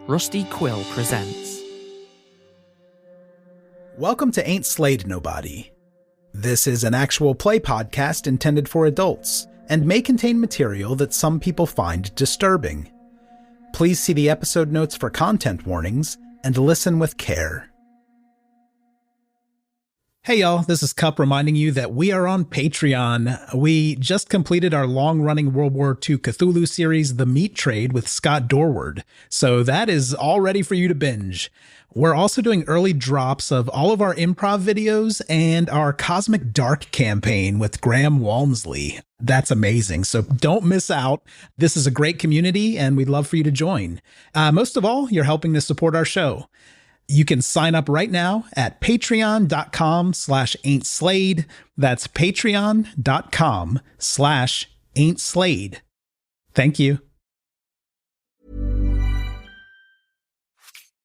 Rusty Quill presents. Welcome to Ain't Slayed Nobody. This is an actual play podcast intended for adults and may contain material that some people find disturbing. Please see the episode notes for content warnings and listen with care. Hey y'all, this is Cup reminding you that we are on Patreon. We just completed our long-running World War II Cthulhu series, The Meat Trade with Scott Dorward, so that is all ready for you to binge. We're also doing early drops of all of our improv videos and our Cosmic Dark campaign with Graham Walmsley. That's amazing, so don't miss out. This is a great community and we'd love for you to join. Most of all, you're helping to support our show. You can sign up right now at patreon.com/ain'tslayed. That's patreon.com/ain'tslayed. Thank you.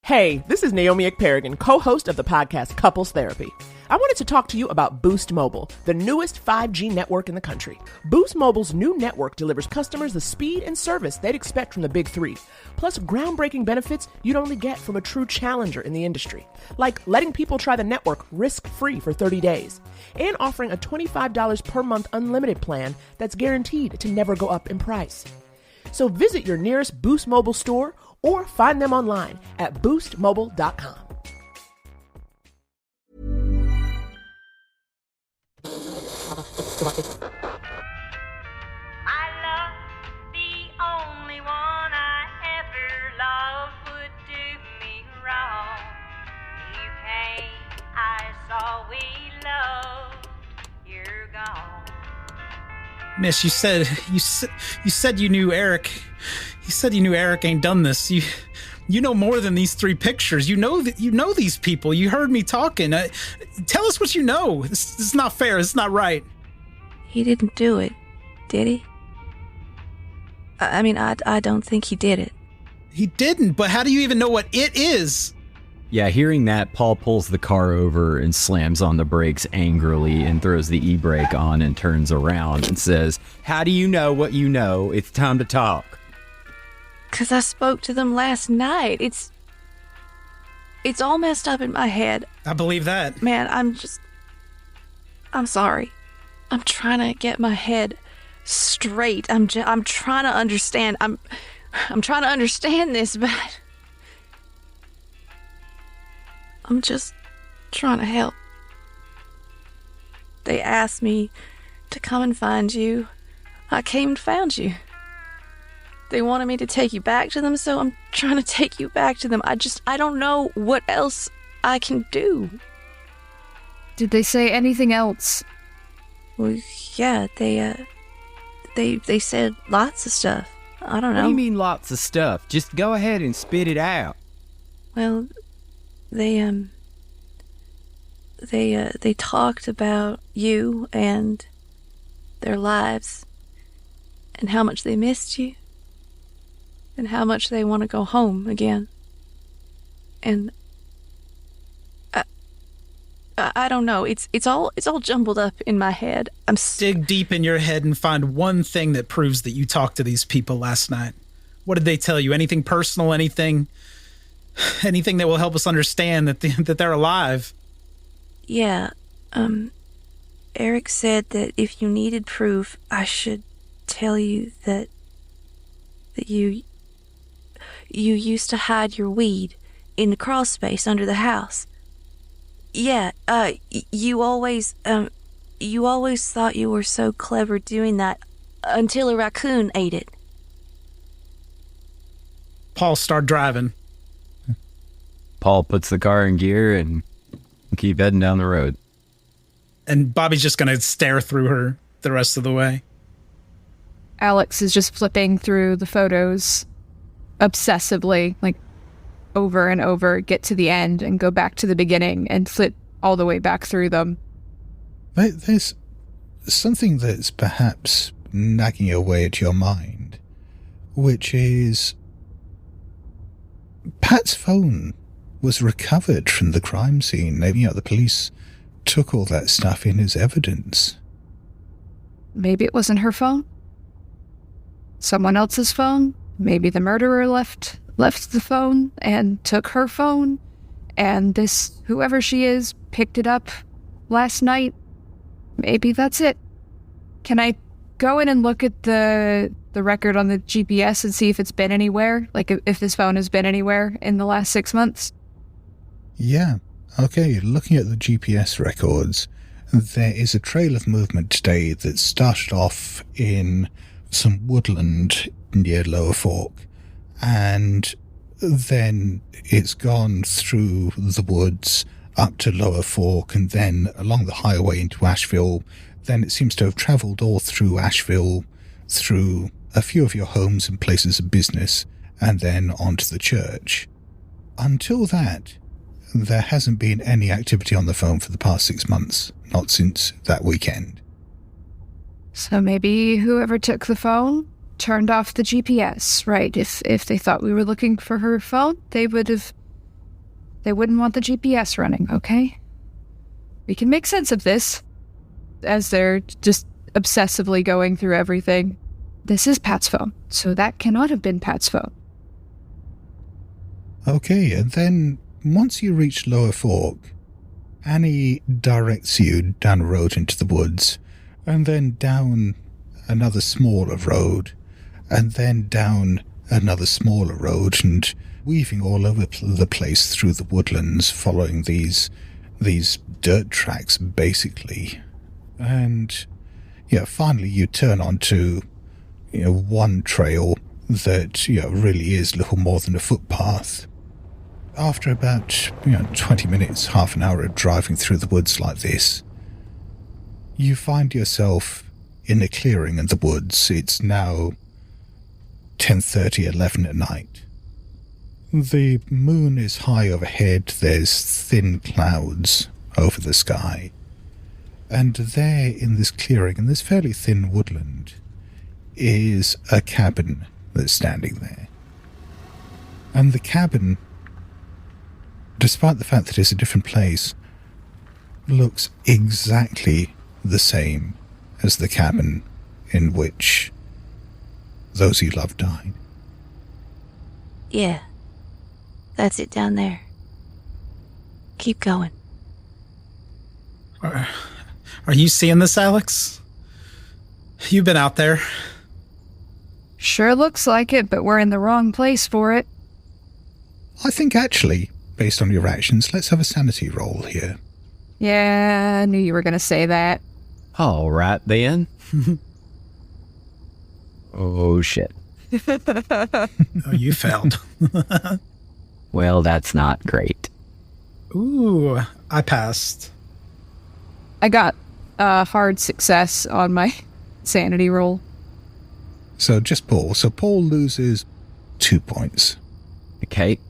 Hey, this is Naomi Ekperigan, co-host of the podcast Couples Therapy. I wanted to talk to you about Boost Mobile, the newest 5G network in the country. Boost Mobile's new network delivers customers the speed and service they'd expect from the big three, plus groundbreaking benefits you'd only get from a true challenger in the industry, like letting people try the network risk-free for 30 days, and offering a $25 per month unlimited plan that's guaranteed to never go up in price. So visit your nearest Boost Mobile store or find them online at boostmobile.com. My love, the only one I ever loved, would do me wrong. You came, I saw we loved, you're gone. Miss, you said you knew Eric. You said you knew Eric ain't done this. You know more than these three pictures. You know these people. You heard me talking. Tell us what you know. This is not fair. It's not right. He didn't do it, did he? I don't think he did it. He didn't, but how do you even know what it is? Yeah, hearing that, Paul pulls the car over and slams on the brakes angrily and throws the e-brake on and turns around and says, "How do you know what you know? It's time to talk." 'Cause I spoke to them last night. It's all messed up in my head. I believe that. Man, I'm sorry. I'm trying to get my head straight. I'm trying to understand. I'm trying to understand this, but I'm just trying to help. They asked me to come and find you. I came and found you. They wanted me to take you back to them, so I'm trying to take you back to them. I don't know what else I can do. Did they say anything else? Well, yeah, they said lots of stuff. I don't know. What do you mean lots of stuff? Just go ahead and spit it out. Well, they talked about you and their lives and how much they missed you and how much they want to go home again. And I don't know. It's all jumbled up in my head. Dig deep in your head and find one thing that proves that you talked to these people last night. What did they tell you? Anything personal? Anything that will help us understand that they're alive? Yeah. Eric said that if you needed proof, I should tell you that you used to hide your weed in the crawl space under the house. Yeah, you always thought you were so clever doing that until a raccoon ate it. Paul, start driving. Paul puts the car in gear and keep heading down the road. And Bobby's just going to stare through her the rest of the way. Alex is just flipping through the photos obsessively, like over and over, get to the end and go back to the beginning and flip all the way back through them. There's something that's perhaps nagging away at your mind, which is Pat's phone was recovered from the crime scene. The police took all that stuff in as evidence. Maybe it wasn't her phone? Someone else's phone? Maybe the murderer left left the phone and took her phone, and this, whoever she is, picked it up last night. Maybe that's it. Can I go in and look at the record on the GPS and see if it's been anywhere? Like, if this phone has been anywhere in the last 6 months? Yeah. Okay, looking at the GPS records, there is a trail of movement today that started off in some woodland near Lower Fork, and then it's gone through the woods up to Lower Fork and then along the highway into Asheville. Then it seems to have travelled all through Asheville, through a few of your homes and places of business, and then onto the church. Until that, there hasn't been any activity on the phone for the past 6 months, not since that weekend. So maybe whoever took the phone turned off the GPS, right? If they thought we were looking for her phone, they wouldn't want the GPS running, okay? We can make sense of this. As they're just obsessively going through everything. This is Pat's phone, so that cannot have been Pat's phone. Okay, and then once you reach Lower Fork, Annie directs you down a road into the woods, and then down another smaller road, and then down another smaller road, and weaving all over the place through the woodlands, following these dirt tracks, basically. And, yeah, finally you turn onto, one trail that, really is little more than a footpath. After about, 20 minutes, half an hour of driving through the woods like this, you find yourself in a clearing in the woods. It's now 10:30, 11 at night. The moon is high overhead. There's thin clouds over the sky. And there in this clearing, in this fairly thin woodland, is a cabin that's standing there. And the cabin, despite the fact that it's a different place, looks exactly the same as the cabin in which those you love died. Yeah. That's it down there. Keep going. Are you seeing this, Alex? You've been out there. Sure looks like it, but we're in the wrong place for it. I think actually, based on your actions, let's have a sanity roll here. Yeah, I knew you were going to say that. All right, then. Oh, shit. Oh, you failed. Well, that's not great. Ooh, I passed. I got a hard success on my sanity roll. So just Paul. So Paul loses 2 points. Okay.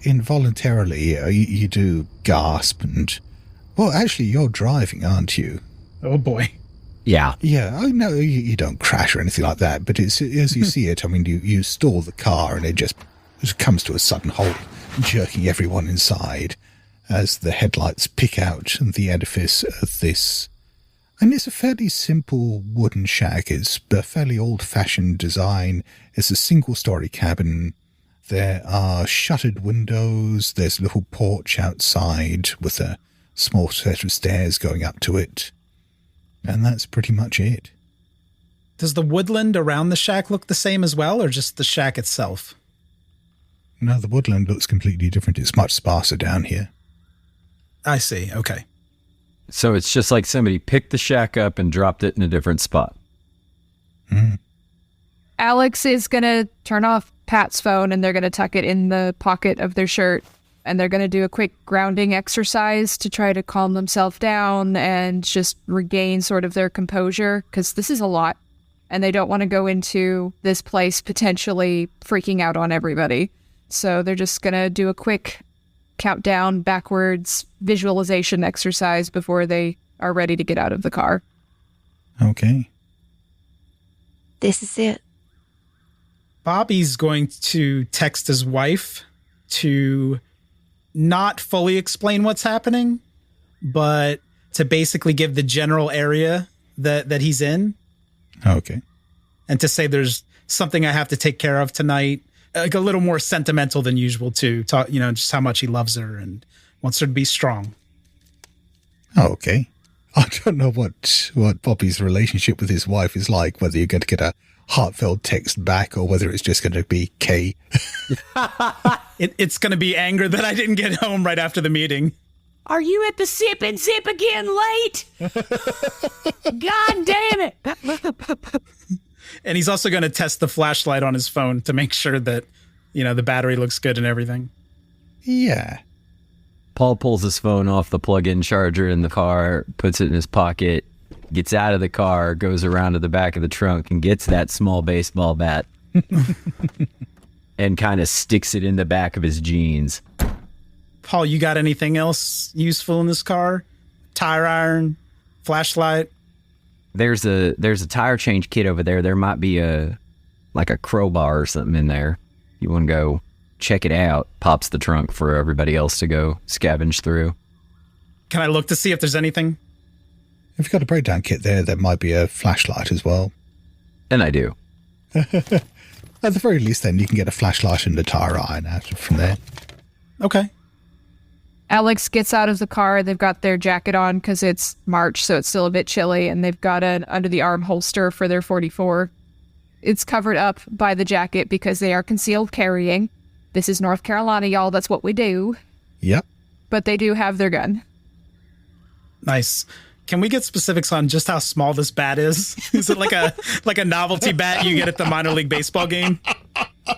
Involuntarily, you do gasp and... Well, actually, you're driving, aren't you? Oh, boy. Yeah. Yeah, I know you don't crash or anything like that, but it's as you see it, I mean, you stall the car and it just comes to a sudden halt, jerking everyone inside as the headlights pick out the edifice of this. And it's a fairly simple wooden shack. It's a fairly old-fashioned design. It's a single-story cabin. There are shuttered windows. There's a little porch outside with a small set of stairs going up to it. And that's pretty much it. Does the woodland around the shack look the same as well, or just the shack itself? No, the woodland looks completely different. It's much sparser down here. I see. Okay. So it's just like somebody picked the shack up and dropped it in a different spot. Alex is going to turn off Pat's phone and they're going to tuck it in the pocket of their shirt. And they're going to do a quick grounding exercise to try to calm themselves down and just regain sort of their composure, because this is a lot. And they don't want to go into this place potentially freaking out on everybody. So they're just going to do a quick countdown backwards visualization exercise before they are ready to get out of the car. Okay. This is it. Bobby's going to text his wife to not fully explain what's happening, but to basically give the general area that he's in. Okay. And to say there's something I have to take care of tonight. like a little more sentimental than usual too. Talk, just how much he loves her and wants her to be strong. Oh, okay. I don't know what Bobby's relationship with his wife is like, whether you're going to get a heartfelt text back or whether it's just going to be K. It's going to be anger that I didn't get home right after the meeting. Are you at the sip and zip again late? God damn it. And he's also going to test the flashlight on his phone to make sure that, the battery looks good and everything. Yeah. Paul pulls his phone off the plug-in charger in the car, puts it in his pocket, gets out of the car, goes around to the back of the trunk and gets that small baseball bat and kind of sticks it in the back of his jeans. Paul, you got anything else useful in this car? Tire iron, flashlight? There's a tire change kit over there. There might be a crowbar or something in there. You want to go check it out? Pops the trunk for everybody else to go scavenge through. Can I look to see if there's anything? If you've got a breakdown kit there might be a flashlight as well. And I do. At the very least, then, you can get a flashlight and a tire iron out from there. Okay. Alex gets out of the car. They've got their jacket on because it's March, so it's still a bit chilly, and they've got an under-the-arm holster for their 44. It's covered up by the jacket because they are concealed carrying. This is North Carolina, y'all. That's what we do. Yep. But they do have their gun. Nice. Can we get specifics on just how small this bat is? Is it like a novelty bat you get at the minor league baseball game?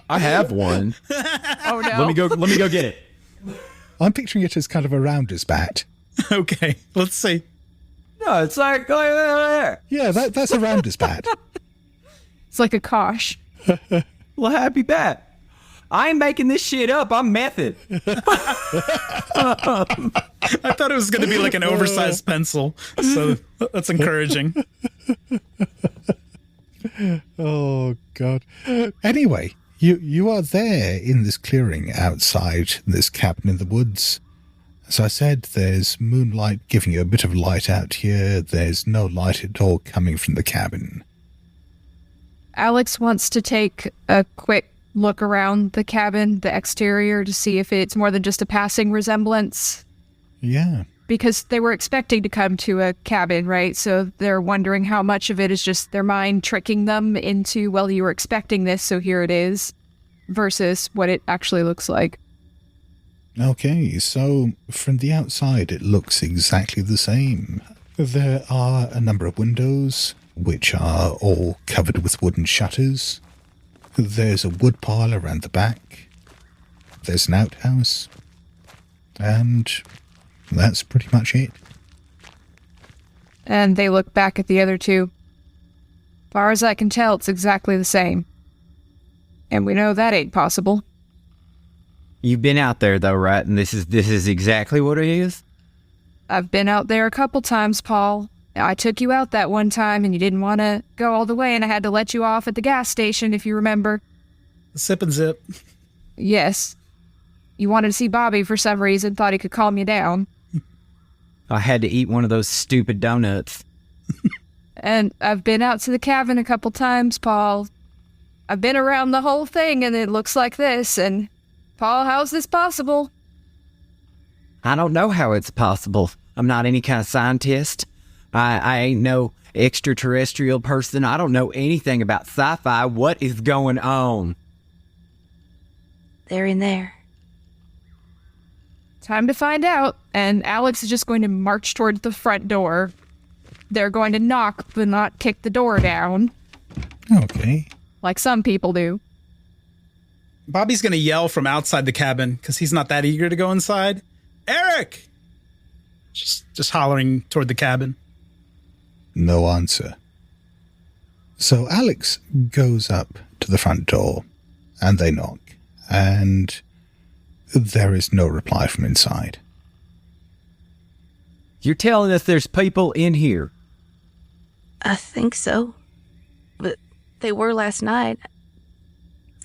I have one. Oh, no. Let me go get it. I'm picturing it as kind of a rounder's bat. Okay, let's see. No, it's like there. Yeah, that's a rounder's bat. It's like a Kosh. Well, happy bat. I ain't making this shit up. I'm method. I thought it was going to be like an oversized pencil, so that's encouraging. Oh, God. Anyway, you are there in this clearing outside this cabin in the woods. As I said, there's moonlight giving you a bit of light out here. There's no light at all coming from the cabin. Alex wants to take a quick look around the cabin, the exterior, to see if it's more than just a passing resemblance. Yeah. Because they were expecting to come to a cabin, right? So they're wondering how much of it is just their mind tricking them into, well, you were expecting this, so here it is, versus what it actually looks like. Okay, so from the outside, it looks exactly the same. There are a number of windows, which are all covered with wooden shutters. There's a wood pile around the back. There's an outhouse. And that's pretty much it. And they look back at the other two. Far as I can tell, it's exactly the same. And we know that ain't possible. You've been out there though, right? And this is exactly what it is? I've been out there a couple times, Paul. I took you out that one time and you didn't want to go all the way, and I had to let you off at the gas station, if you remember. Sip and zip. Yes. You wanted to see Bobby for some reason, thought he could calm you down. I had to eat one of those stupid donuts. And I've been out to the cabin a couple times, Paul. I've been around the whole thing and it looks like this, and Paul, how's this possible? I don't know how it's possible. I'm not any kind of scientist. I ain't no extraterrestrial person. I don't know anything about sci-fi. What is going on? They're in there. Time to find out. And Alex is just going to march towards the front door. They're going to knock, but not kick the door down. Okay. Like some people do. Bobby's going to yell from outside the cabin because he's not that eager to go inside. Eric! Just hollering toward the cabin. No answer. So Alex goes up to the front door, and they knock, and there is no reply from inside. You're telling us there's people in here? I think so. But they were last night.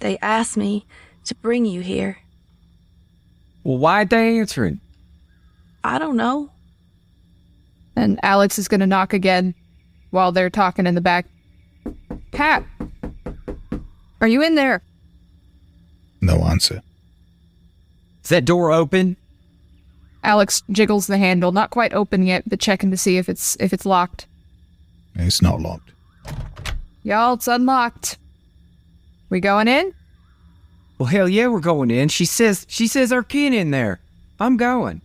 They asked me to bring you here. Well, why'd they answering? I don't know. And Alex is going to knock again while they're talking in the back. Pat! Are you in there? No answer. Is that door open? Alex jiggles the handle, not quite open yet, but checking to see if it's locked. It's not locked. Y'all, it's unlocked. We going in? Well, hell yeah, we're going in. She says Arcane in there. I'm going.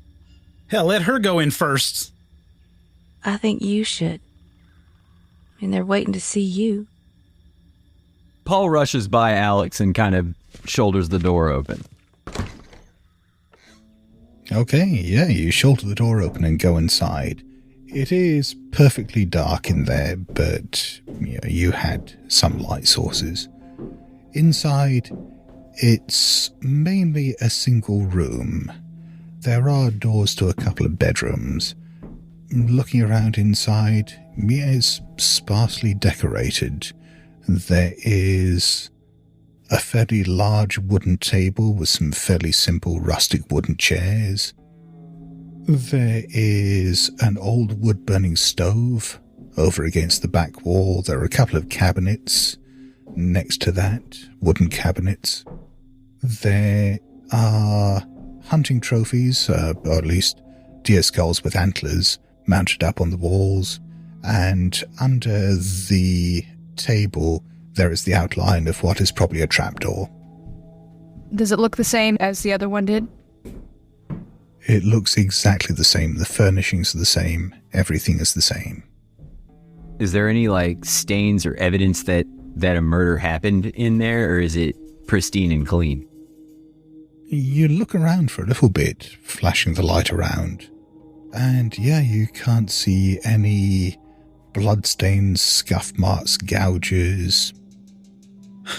Hell, let her go in first. I think you should. I mean, they're waiting to see you. Paul rushes by Alex and kind of shoulders the door open. Okay, yeah, you shoulder the door open and go inside. It is perfectly dark in there, but you had some light sources. Inside, it's mainly a single room. There are doors to a couple of bedrooms. Looking around inside, it's sparsely decorated. There is a fairly large wooden table with some fairly simple rustic wooden chairs. There is an old wood-burning stove. Over against the back wall, there are a couple of cabinets. Next to that, wooden cabinets. There are hunting trophies, or at least deer skulls with antlers, mounted up on the walls. And under the table, there is the outline of what is probably a trapdoor. Does it look the same as the other one did? It looks exactly the same. The furnishings are the same. Everything is the same. Is there any, stains or evidence that a murder happened in there, or is it pristine and clean? You look around for a little bit, flashing the light around. And yeah, you can't see any bloodstains, scuff marks, gouges.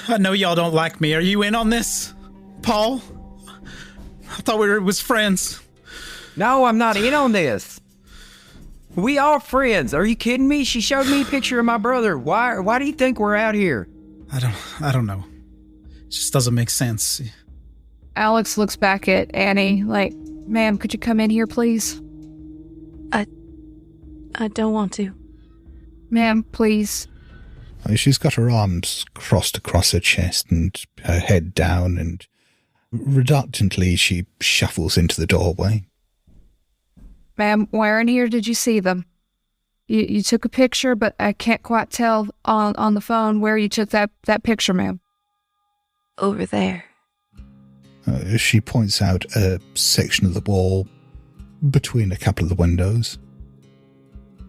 I know y'all don't like me. Are you in on this? Paul? I thought we was friends. No, I'm not in on this. We are friends. Are you kidding me? She showed me a picture of my brother. Why do you think we're out here? I don't know. It just doesn't make sense. Alex looks back at Annie like, ma'am, could you come in here, please? I don't want to. Ma'am, please. She's got her arms crossed across her chest and her head down, and reluctantly she shuffles into the doorway. Ma'am, where in here did you see them? You took a picture, but I can't quite tell on the phone where you took that picture, ma'am. Over there. She points out a section of the wall between a couple of the windows.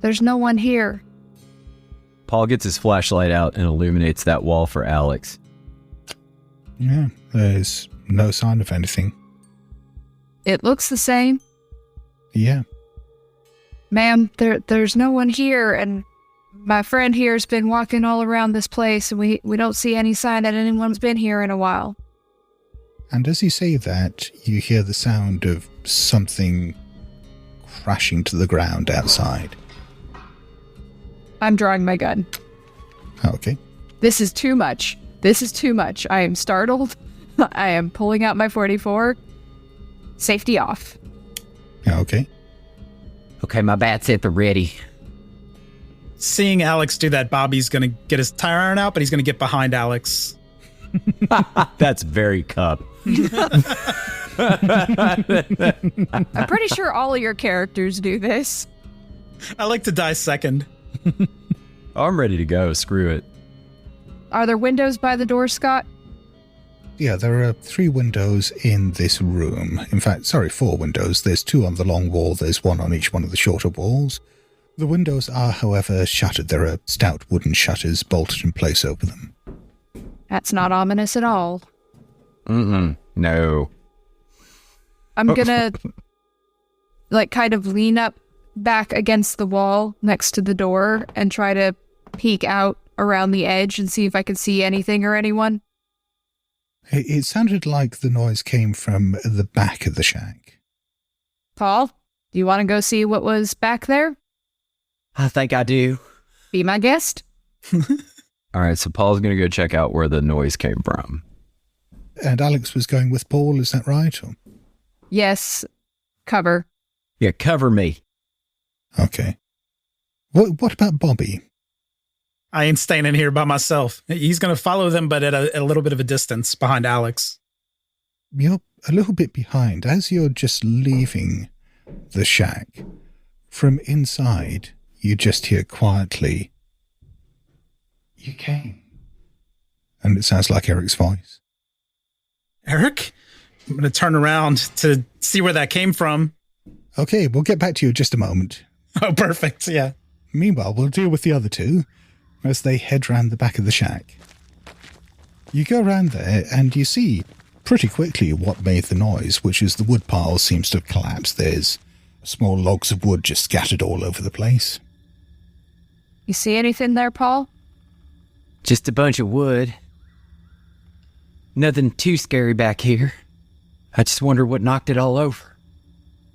There's no one here. Paul gets his flashlight out and illuminates that wall for Alex. Yeah, there's no sign of anything. It looks the same. Yeah. Ma'am, there's no one here, and my friend here has been walking all around this place, and we don't see any sign that anyone's been here in a while. And as you say that, you hear the sound of something crashing to the ground outside. I'm drawing my gun. Okay. This is too much. I am startled. I am pulling out my .44. Safety off. Okay. Okay, my bat's at the ready. Seeing Alex do that, Bobby's going to get his tire iron out, but he's going to get behind Alex. That's very Cup. I'm pretty sure all of your characters do this. I like to die second. I'm ready to go. Screw it. Are there windows by the door, Scott? Yeah, there are 3 windows in this room. In fact, 4 windows. There's 2 on the long wall. There's 1 on each one of the shorter walls. The windows are, however, shuttered. There are stout wooden shutters bolted in place over them. That's not ominous at all. No. I'm gonna, kind of lean up back against the wall next to the door and try to peek out around the edge and see if I can see anything or anyone. It sounded like the noise came from the back of the shack. Paul, do you want to go see what was back there? I think I do. Be my guest. All right, so Paul's going to go check out where the noise came from. And Alex was going with Paul, is that right? Or? Yes. Cover. Yeah, cover me. Okay. What about Bobby? I ain't staying in here by myself. He's going to follow them, but at a little bit of a distance behind Alex. you're a little bit behind. As you're just leaving the shack, from inside, you just hear quietly, "You came." And it sounds like Eric's voice. Eric? I'm going to turn around to see where that came from. Okay, we'll get back to you in just a moment. Oh, perfect, yeah. Meanwhile, we'll deal with the other two as they head round the back of the shack. You go round there and you see pretty quickly what made the noise, which is the wood pile seems to have collapsed. There's small logs of wood just scattered all over the place. You see anything there, Paul? Just a bunch of wood. Nothing too scary back here. I just wonder what knocked it all over.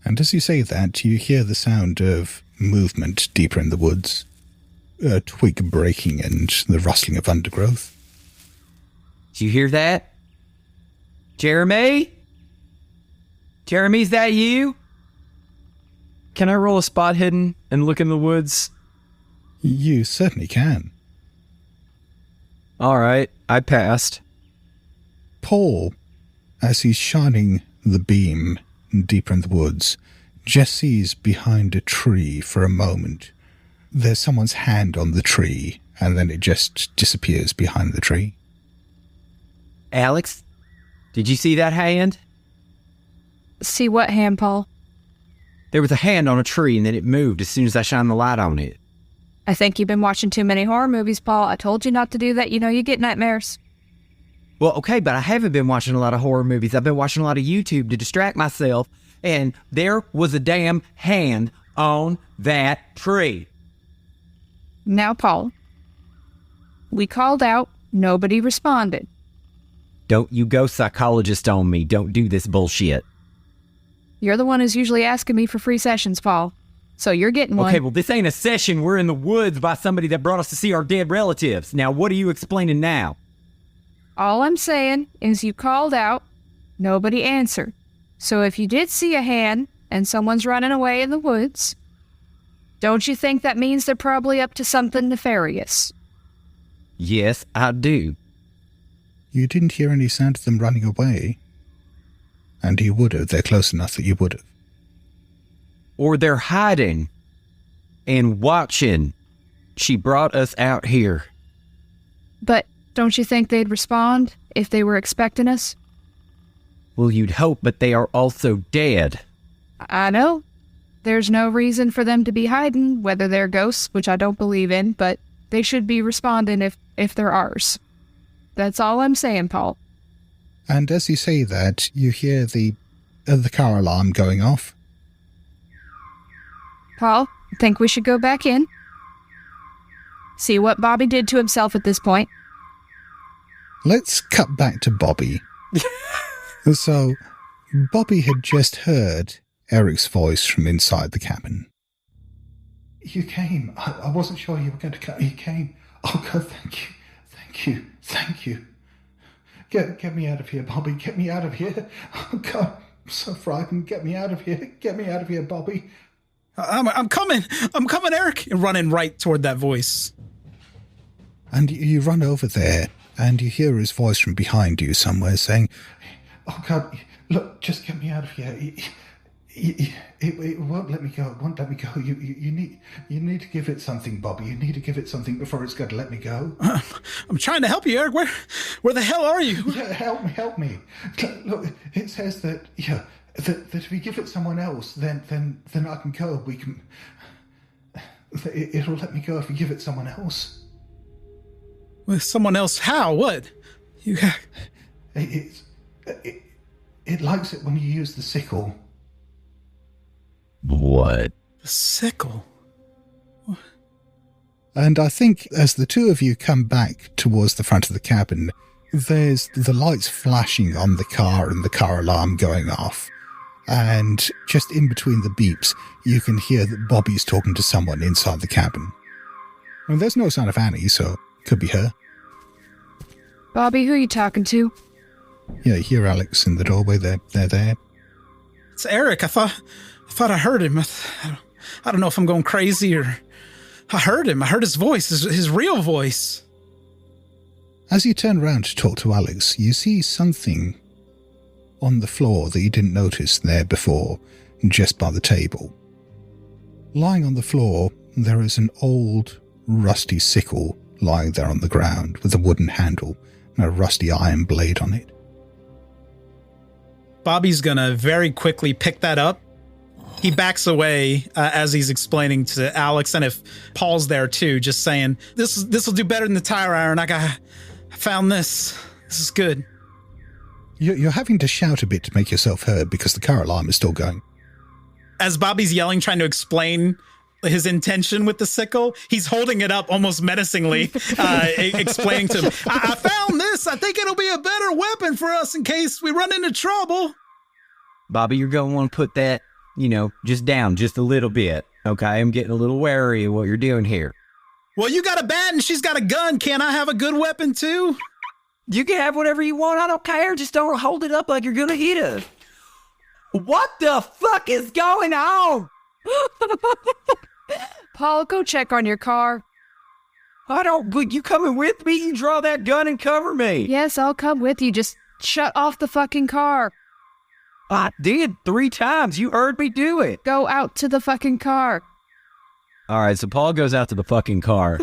And as you say that, you hear the sound of movement deeper in the woods. A twig breaking and the rustling of undergrowth. Did you hear that? Jeremy? Jeremy, is that you? Can I roll a spot hidden and look in the woods? You certainly can. All right, I passed. Paul, as he's shining the beam deeper in the woods, just sees behind a tree for a moment. There's someone's hand on the tree, and then it just disappears behind the tree. Alex, did you see that hand? See what hand, Paul? There was a hand on a tree, and then it moved as soon as I shined the light on it. I think you've been watching too many horror movies, Paul. I told you not to do that. You know you get nightmares. Well, okay, but I haven't been watching a lot of horror movies. I've been watching a lot of YouTube to distract myself, and there was a damn hand on that tree. Now, Paul, we called out. Nobody responded. Don't you go psychologist on me. Don't do this bullshit. You're the one who's usually asking me for free sessions, Paul. So you're getting one. Okay, well, this ain't a session. We're in the woods by somebody that brought us to see our dead relatives. Now, what are you explaining now? All I'm saying is you called out. Nobody answered. So if you did see a hand and someone's running away in the woods, don't you think that means they're probably up to something nefarious? Yes, I do. You didn't hear any sound of them running away. And you would have. They're close enough that you would have. Or they're hiding and watching. She brought us out here. But don't you think they'd respond if they were expecting us? Well, you'd hope, but they are also dead. I know. There's no reason for them to be hiding, whether they're ghosts, which I don't believe in, but they should be responding if they're ours. That's all I'm saying, Paul. And as you say that, you hear the car alarm going off. Paul, I think we should go back in. See what Bobby did to himself at this point. Let's cut back to Bobby. So, Bobby had just heard Eric's voice from inside the cabin. You came. I wasn't sure you were going to come. You came. Oh, God, thank you. Thank you. Thank you. Get me out of here, Bobby. Get me out of here. Oh, God, I'm so frightened. Get me out of here. Get me out of here, Bobby. I'm coming, Eric. Running right toward that voice. And you run over there, and you hear his voice from behind you somewhere saying, "Oh, God, look, just get me out of here. It won't let me go. It won't let me go. You need to give it something, Bobby. You need to give it something before it's going to let me go." I'm trying to help you, Eric. Where the hell are you? Yeah, help me. Look, it says that that if we give it someone else, then I can go. We can. It'll let me go if we give it someone else. With someone else? How? What? It likes it when you use the sickle. What? The sickle? And I think as the two of you come back towards the front of the cabin, there's the lights flashing on the car and the car alarm going off. And just in between the beeps, you can hear that Bobby's talking to someone inside the cabin. And there's no sign of Annie, so it could be her. Bobby, who are you talking to? Yeah, you hear Alex in the doorway. They're there. It's Eric. I thought I heard him. I don't know if I'm going crazy or... I heard him. I heard his voice, his real voice. As you turn around to talk to Alex, you see something on the floor that you didn't notice there before, just by the table. Lying on the floor, there is an old, rusty sickle lying there on the ground with a wooden handle and a rusty iron blade on it. Bobby's gonna very quickly pick that up. He backs away as he's explaining to Alex, and if Paul's there too, just saying, this will do better than the tire iron. I found this. This is good. You're having to shout a bit to make yourself heard because the car alarm is still going. As Bobby's yelling, trying to explain his intention with the sickle, he's holding it up almost menacingly, explaining to him, I found this. I think it'll be a better weapon for us in case we run into trouble. Bobby, you're going to want to put that, just down just a little bit. Okay, I'm getting a little wary of what you're doing here. Well, you got a bat and she's got a gun. Can't I have a good weapon too? You can have whatever you want. I don't care. Just don't hold it up like you're going to hit us. What the fuck is going on? Paul, go check on your car. But you coming with me? You draw that gun and cover me. Yes, I'll come with you. Just shut off the fucking car. I did 3 times. You heard me do it. Go out to the fucking car. All right, so Paul goes out to the fucking car.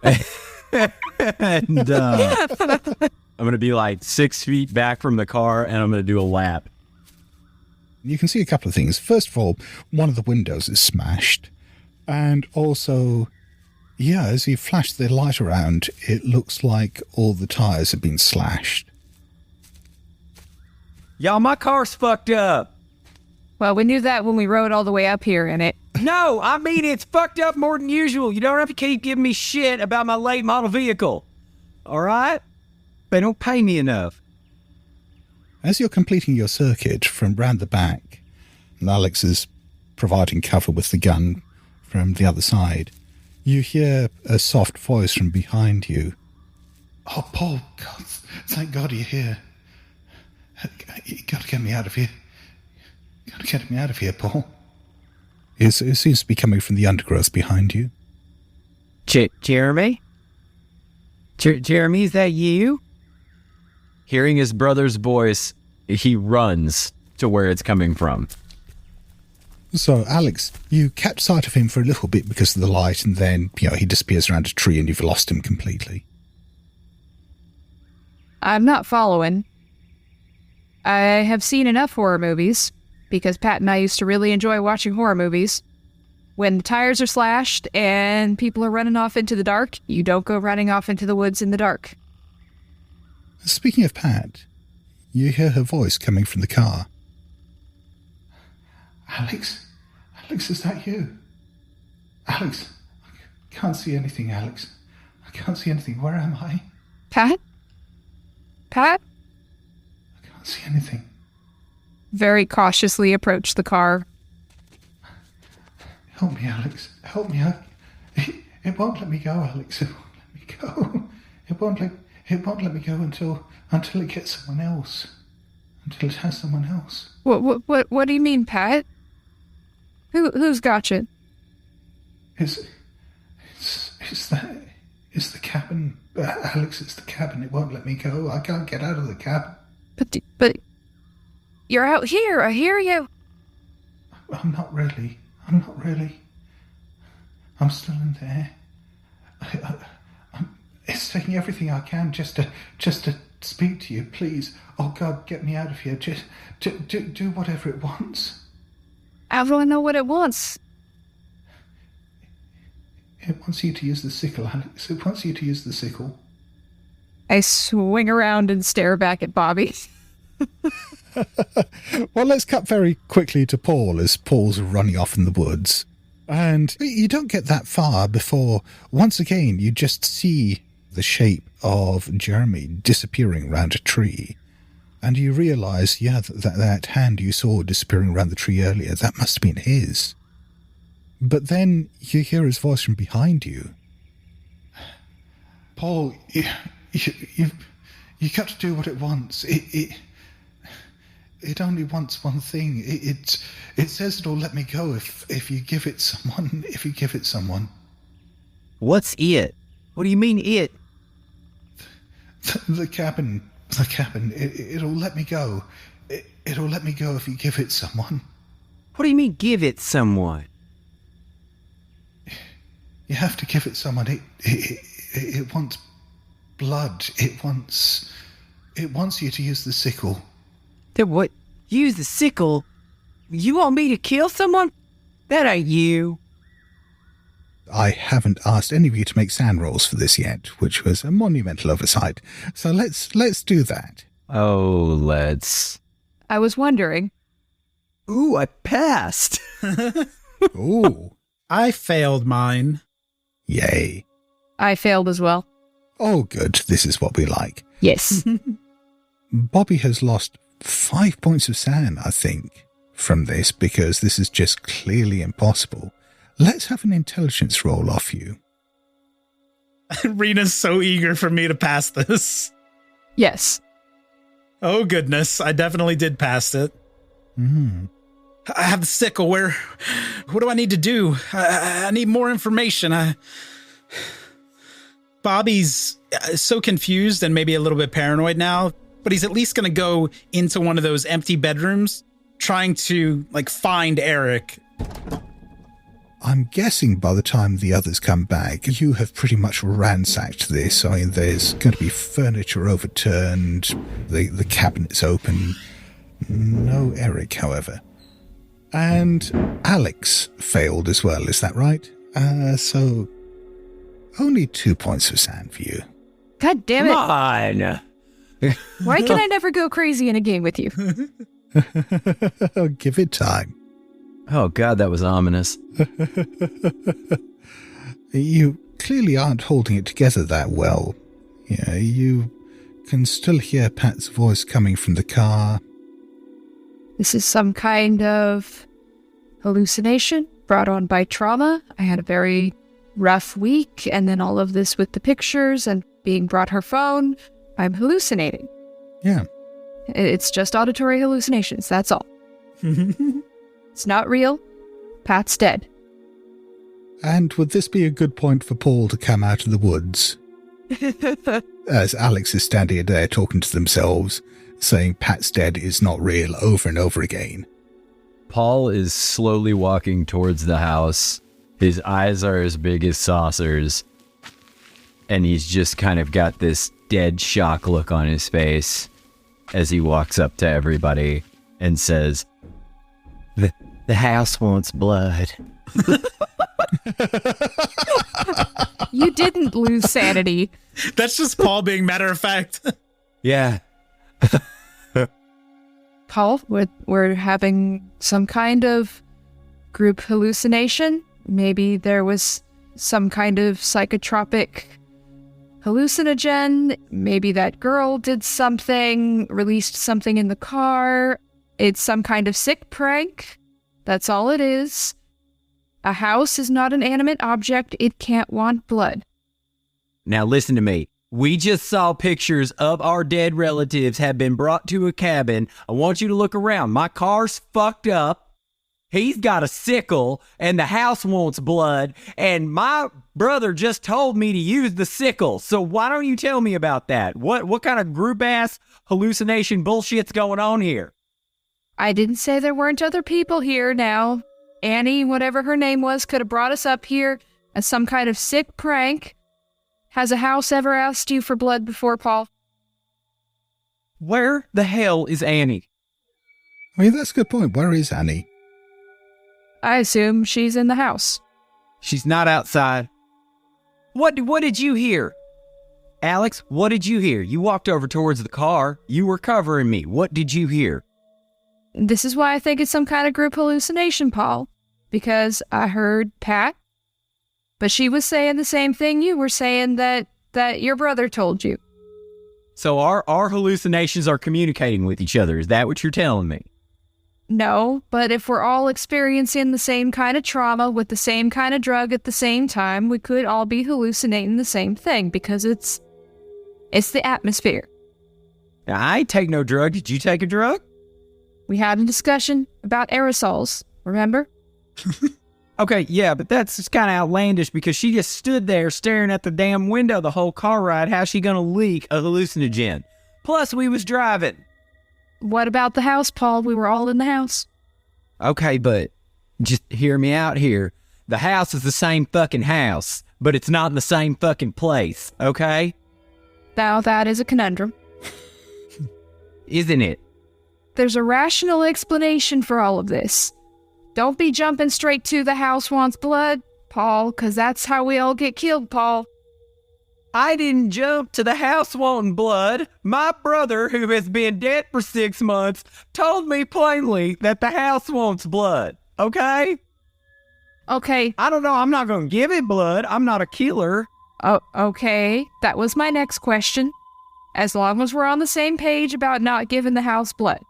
And I'm going to be like 6 feet back from the car, and I'm going to do a lap. You can see a couple of things. First of all, one of the windows is smashed. And also, as you flash the light around, it looks like all the tires have been slashed. Y'all, my car's fucked up. Well, we knew that when we rode all the way up here in it. No, I mean, it's fucked up more than usual. You don't have to keep giving me shit about my late model vehicle. All right? They don't pay me enough. As you're completing your circuit from round the back, and Alex is providing cover with the gun from the other side, you hear a soft voice from behind you. Oh, Paul, God, thank God you're here. You got to get me out of here. Got to get me out of here, Paul. It seems to be coming from the undergrowth behind you. Jeremy? Jeremy, is that you? Hearing his brother's voice, he runs to where it's coming from. So, Alex, you catch sight of him for a little bit because of the light, and then, he disappears around a tree and you've lost him completely. I'm not following. I have seen enough horror movies, because Pat and I used to really enjoy watching horror movies. When the tires are slashed and people are running off into the dark, you don't go running off into the woods in the dark. Speaking of Pat, you hear her voice coming from the car. Alex, is that you? Alex, I can't see anything, Alex. I can't see anything. Where am I? Pat? I can't see anything. Very cautiously approach the car. Help me, Alex. Help me. It won't let me go, Alex. It won't let me go. It won't let me go until it gets someone else. Until it has someone else. What do you mean, Pat? Who's got you? It's the cabin. Alex, it's the cabin. It won't let me go. I can't get out of the cabin. But you're out here. I hear you. I'm not really. I'm still in there. It's taking everything I can just to speak to you. Please, oh God, get me out of here. Just do whatever it wants. I want to know what it wants. It wants you to use the sickle, Alex. It wants you to use the sickle. I swing around and stare back at Bobby. Well, let's cut very quickly to Paul as Paul's running off in the woods. And you don't get that far before, once again, you just see the shape of Jeremy disappearing around a tree. And you realise, that hand you saw disappearing around the tree earlier, that must have been his. But then you hear his voice from behind you. Paul, you've got to do what it wants. It only wants one thing. It says it'll let me go if you give it someone. If you give it someone. What's it? What do you mean it? The cabin. It'll let me go It'll let me go if you give it someone. What do you mean, give it someone? You have to give it someone. It wants blood. It wants you to use the sickle. What? Use the sickle? You want me to kill someone? That ain't you. I haven't asked any of you to make sand rolls for this yet, which was a monumental oversight. So let's do that. Oh, let's. I was wondering. Ooh, I passed. Ooh. I failed mine. Yay. I failed as well. Oh, good. This is what we like. Yes. Bobby has lost 5 points of sand, I think, from this, because this is just clearly impossible. Let's have an intelligence roll off you. Rina's so eager for me to pass this. Yes. Oh, goodness. I definitely did pass it. I have the sickle. What do I need to do? I need more information. Bobby's so confused and maybe a little bit paranoid now, but he's at least going to go into one of those empty bedrooms trying to, find Eric. I'm guessing by the time the others come back, you have pretty much ransacked this. I mean, there's going to be furniture overturned, the cabinets open. No Eric, however. And Alex failed as well, is that right? So only 2 points of sand for you. God damn it. Come on. Why can I never go crazy in a game with you? Give it time. Oh, God, that was ominous. You clearly aren't holding it together that well. Yeah, you can still hear Pat's voice coming from the car. This is some kind of hallucination brought on by trauma. I had a very rough week, and then all of this with the pictures and being brought her phone. I'm hallucinating. Yeah. It's just auditory hallucinations, that's all. It's not real. Pat's dead. And would this be a good point for Paul to come out of the woods? As Alex is standing there talking to themselves, saying Pat's dead is not real over and over again. Paul is slowly walking towards the house. His eyes are as big as saucers. And he's just kind of got this dead shock look on his face as he walks up to everybody and says, The house wants blood. You didn't lose sanity. That's just Paul being matter of fact. Yeah. Paul, we're having some kind of group hallucination. Maybe there was some kind of psychotropic hallucinogen. Maybe that girl did something, released something in the car. It's some kind of sick prank. That's all it is. A house is not an animate object. It can't want blood. Now listen to me. We just saw pictures of our dead relatives have been brought to a cabin. I want you to look around. My car's fucked up. He's got a sickle, and the house wants blood, and my brother just told me to use the sickle. So why don't you tell me about that? What kind of group-ass hallucination bullshit's going on here? I didn't say there weren't other people here now. Annie, whatever her name was, could have brought us up here as some kind of sick prank. Has a house ever asked you for blood before, Paul? Where the hell is Annie? I mean, that's a good point. Where is Annie? I assume she's in the house. She's not outside. What did you hear? Alex, what did you hear? You walked over towards the car. You were covering me. What did you hear? This is why I think it's some kind of group hallucination, Paul. Because I heard Pat, but she was saying the same thing you were saying that your brother told you. So our hallucinations are communicating with each other. Is that what you're telling me? No, but if we're all experiencing the same kind of trauma with the same kind of drug at the same time, we could all be hallucinating the same thing because it's the atmosphere. Now, I ain't take no drug. Did you take a drug? We had a discussion about aerosols, remember? Okay, yeah, but that's just kind of outlandish because she just stood there staring at the damn window the whole car ride. How's she gonna leak a hallucinogen? Plus, we was driving. what about the house, Paul? We were all in the house. Okay, but just hear me out here. The house is the same fucking house, but it's not in the same fucking place, okay? Now that is a conundrum. Isn't it? There's a rational explanation for all of this. Don't be jumping straight to the house wants blood, Paul, because that's how we all get killed, Paul. I didn't jump to the house wanting blood. My brother, who has been dead for 6 months, told me plainly that the house wants blood, okay? Okay. I don't know. I'm not going to give it blood. I'm not a killer. Oh, okay. That was my next question. As long as we're on the same page about not giving the house blood.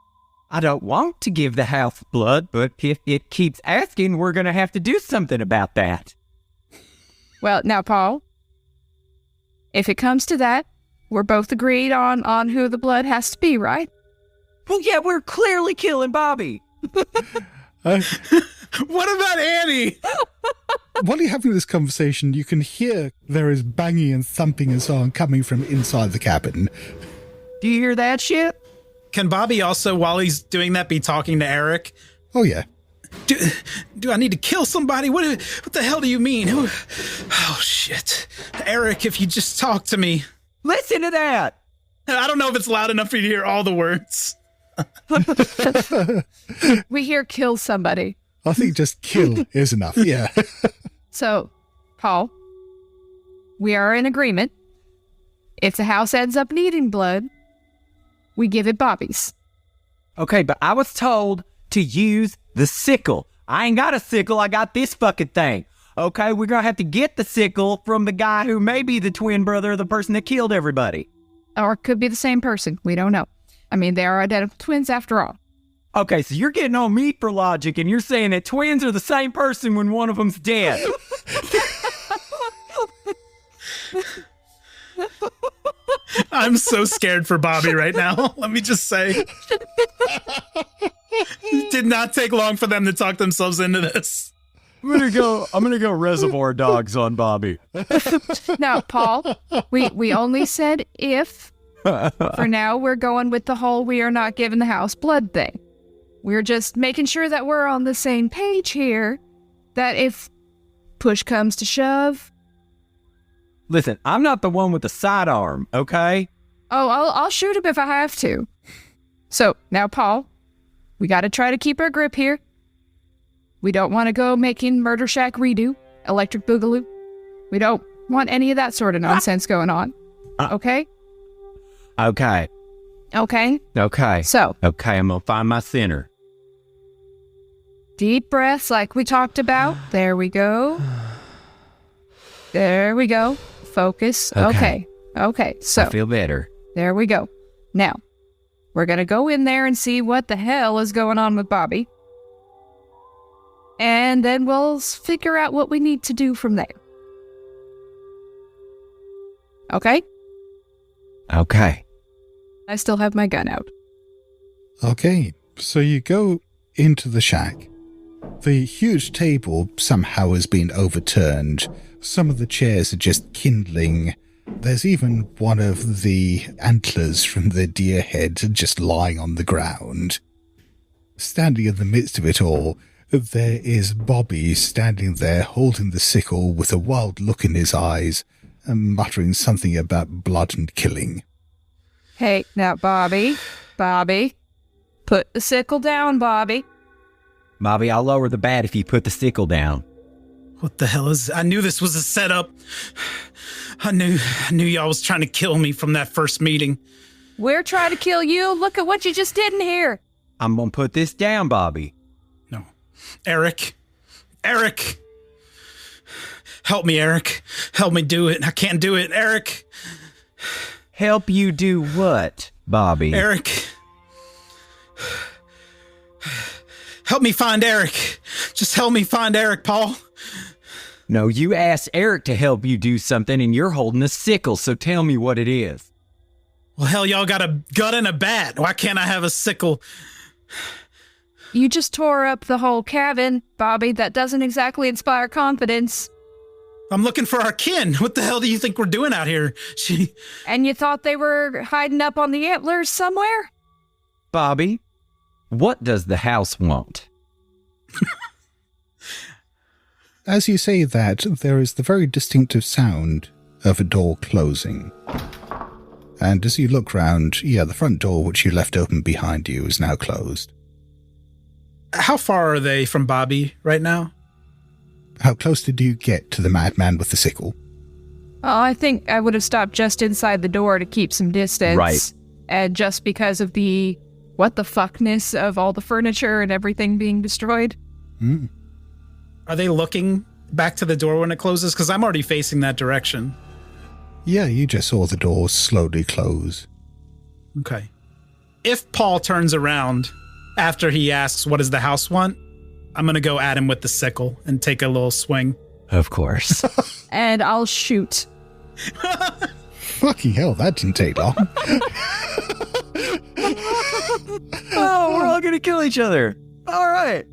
I don't want to give the house blood, but if it keeps asking, we're going to have to do something about that. Well, now, Paul, if it comes to that, we're both agreed on who the blood has to be, right? Well, yeah, we're clearly killing Bobby. What about Annie? While you're having this conversation, you can hear there is banging and thumping and so on coming from inside the cabin. Do you hear that shit? Can Bobby also, while he's doing that, be talking to Eric? Oh, yeah. Do I need to kill somebody? What the hell do you mean? Oh, shit. Eric, if you just talk to me. Listen to that. I don't know if it's loud enough for you to hear all the words. We hear kill somebody. I think just kill is enough, yeah. So, Paul, we are in agreement. If the house ends up needing blood, we give it Bobby's. Okay, but I was told to use the sickle. I ain't got a sickle. I got this fucking thing. Okay, we're going to have to get the sickle from the guy who may be the twin brother of the person that killed everybody. Or it could be the same person. We don't know. I mean, they are identical twins after all. Okay, so you're getting on me for logic, and you're saying that twins are the same person when one of them's dead. I'm so scared for Bobby right now. Let me just say. It did not take long for them to talk themselves into this. I'm gonna go Reservoir Dogs on Bobby. Now, Paul, we only said if. For now, we're going with the whole we are not giving the house blood thing. We're just making sure that we're on the same page here, that if push comes to shove. Listen, I'm not the one with the sidearm, okay? Oh, I'll shoot him if I have to. So, now, Paul, we gotta try to keep our grip here. We don't want to go making Murder Shack redo, Electric Boogaloo. We don't want any of that sort of nonsense going on. Okay? Okay. Okay? Okay. So. Okay, I'm gonna find my center. Deep breaths like we talked about. There we go. There we go. Focus. Okay. So. I feel better. There we go. Now, we're going to go in there and see what the hell is going on with Bobby. And then we'll figure out what we need to do from there. Okay? Okay. I still have my gun out. Okay, so you go into the shack. The huge table somehow has been overturned. Some of the chairs are just kindling. There's even one of the antlers from the deer head just lying on the ground. Standing in the midst of it all, there is Bobby standing there holding the sickle with a wild look in his eyes and muttering something about blood and killing. Hey, now, Bobby, put the sickle down, Bobby. Bobby, I'll lower the bat if you put the sickle down. What the hell is... I knew this was a setup. I knew y'all was trying to kill me from that first meeting. We're trying to kill you. Look at what you just did in here. I'm gonna put this down, Bobby. No. Eric. Help me, Eric. Help me do it. I can't do it. Eric. Help you do what, Bobby? Eric. Help me find Eric. Just help me find Eric, Paul. No, you asked Eric to help you do something and you're holding a sickle, so tell me what it is. Well, hell, y'all got a gun and a bat. Why can't I have a sickle? You just tore up the whole cabin, Bobby. That doesn't exactly inspire confidence. I'm looking for our kin. What the hell do you think we're doing out here? And you thought they were hiding up on the antlers somewhere? Bobby, what does the house want? As you say that, there is the very distinctive sound of a door closing. And as you look round, the front door which you left open behind you is now closed. How far are they from Bobby right now? How close did you get to the madman with the sickle? Oh, I think I would have stopped just inside the door to keep some distance. Right. And just because of the what the fuckness of all the furniture and everything being destroyed. Are they looking back to the door when it closes? Because I'm already facing that direction. Yeah, you just saw the door slowly close. Okay. If Paul turns around after he asks, what does the house want? I'm going to go at him with the sickle and take a little swing. Of course. And I'll shoot. Fucking hell, that didn't take long. Oh, we're all going to kill each other. All right.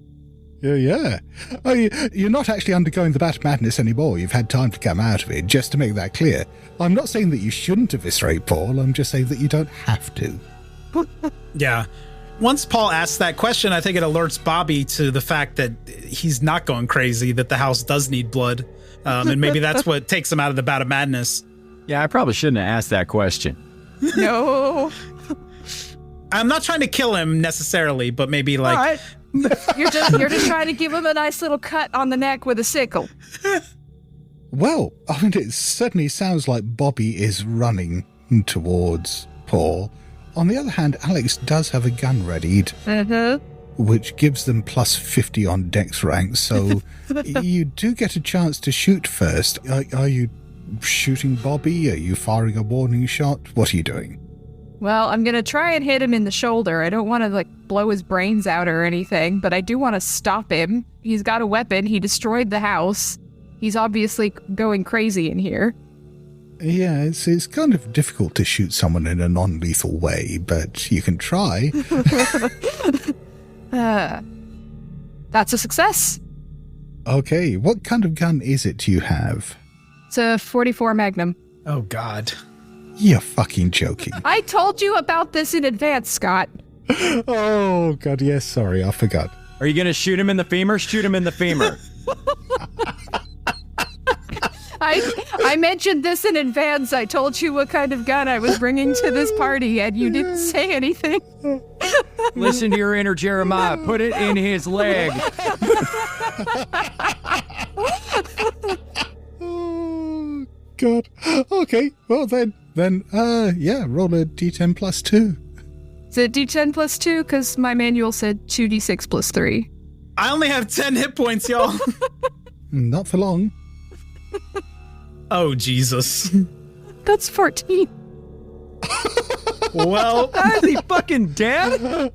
Yeah. Oh, you're not actually undergoing the bat madness anymore. You've had time to come out of it, just to make that clear. I'm not saying that you shouldn't eviscerate Paul. I'm just saying that you don't have to. Yeah. Once Paul asks that question, I think it alerts Bobby to the fact that he's not going crazy, that the house does need blood. And maybe that's what takes him out of the bout of madness. Yeah, I probably shouldn't have asked that question. No. I'm not trying to kill him necessarily, but maybe like... All right. You're just trying to give him a nice little cut on the neck with a sickle. Well, I mean, it certainly sounds like Bobby is running towards Paul. On the other hand, Alex does have a gun readied, which gives them plus 50 on dex rank, so you do get a chance to shoot first. Are you shooting Bobby? Are you firing a warning shot? What are you doing? Well, I'm going to try and hit him in the shoulder. I don't want to, blow his brains out or anything, but I do want to stop him. He's got a weapon. He destroyed the house. He's obviously going crazy in here. Yeah, it's kind of difficult to shoot someone in a non-lethal way, but you can try. That's a success. Okay, what kind of gun is it you have? It's a 44 Magnum. Oh, God. You're fucking joking. I told you about this in advance, Scott. Oh, God, yes, sorry, I forgot. Are you going to shoot him in the femur? Shoot him in the femur. I mentioned this in advance. I told you what kind of gun I was bringing to this party, and you didn't say anything. Listen to your inner Jeremiah. Put it in his leg. Oh, God. Okay, well then, roll a d10 plus 2. Is it d10 plus 2? Because my manual said 2d6 plus 3. I only have 10 hit points, y'all. Not for long. Oh, Jesus. That's 14. Well, Is he fucking dead?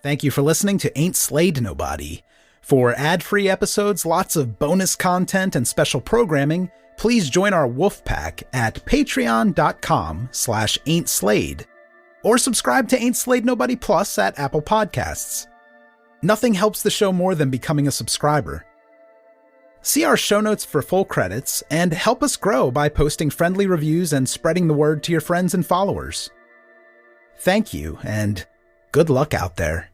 thank you for listening to Ain't Slayed Nobody. For ad-free episodes, lots of bonus content, and special programming, please join our wolf pack at patreon.com/ain'tslayed, or subscribe to Ain't Slayed Nobody Plus at Apple Podcasts. Nothing helps the show more than becoming a subscriber. See our show notes for full credits, and help us grow by posting friendly reviews and spreading the word to your friends and followers. Thank you, and good luck out there.